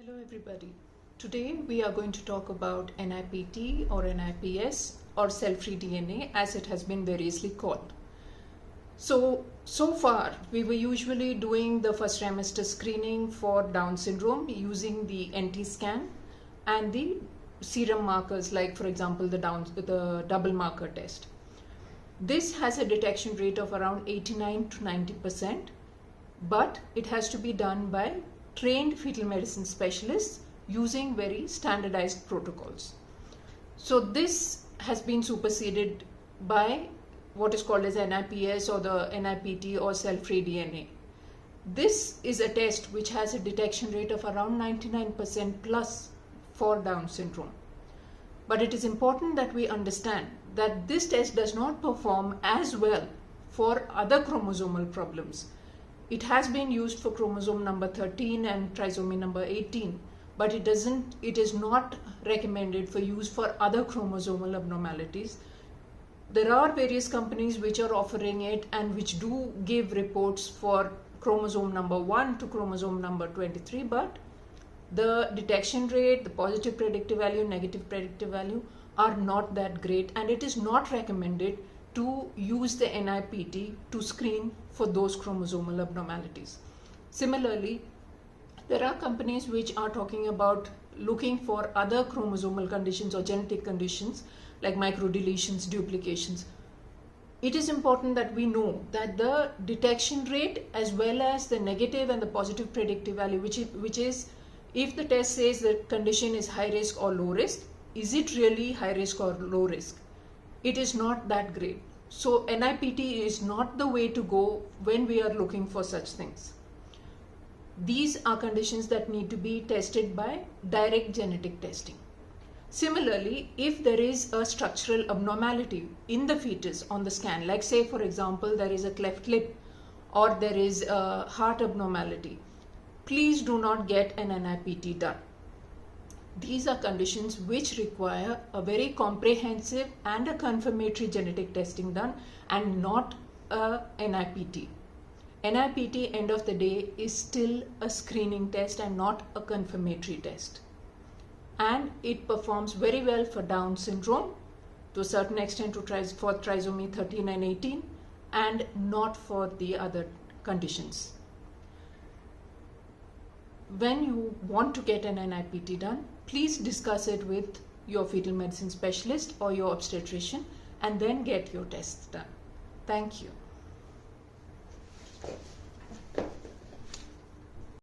Hello everybody. Today we are going to talk about NIPT or NIPS or cell-free DNA as it has been variously called. So far we were usually doing the first trimester screening for Down syndrome using the NT scan and the serum markers like for example the double marker test. This has a detection rate of around 89 to 90%, but it has to be done by trained fetal medicine specialists using very standardized protocols. So this has been superseded by what is called as NIPS or the NIPT or cell-free DNA. This is a test which has a detection rate of around 99% plus for Down syndrome. But it is important that we understand that this test does not perform as well for other chromosomal problems. It has been used for chromosome number 13 and trisomy number 18, but it is not recommended for use for other chromosomal abnormalities. There are various companies which are offering it and which do give reports for chromosome number 1 to chromosome number 23, but the detection rate, the positive predictive value, negative predictive value are not that great, and it is not recommended to use the NIPT to screen for those chromosomal abnormalities. Similarly, there are companies which are talking about looking for other chromosomal conditions or genetic conditions like microdeletions, duplications. It is important that we know that the detection rate as well as the negative and the positive predictive value, which is if the test says that condition is high risk or low risk, is it really high risk or low risk? It is not that great. So NIPT is not the way to go when we are looking for such things. These are conditions that need to be tested by direct genetic testing. Similarly, if there is a structural abnormality in the fetus on the scan, like say for example there is a cleft lip or there is a heart abnormality, please do not get an NIPT done. These are conditions which require a very comprehensive and a confirmatory genetic testing done and not a NIPT. NIPT, end of the day, is still a screening test and not a confirmatory test. And it performs very well for Down syndrome, to a certain extent for trisomy 13 and 18, and not for the other conditions. When you want to get an NIPT done, please discuss it with your fetal medicine specialist or your obstetrician and then get your tests done. Thank you.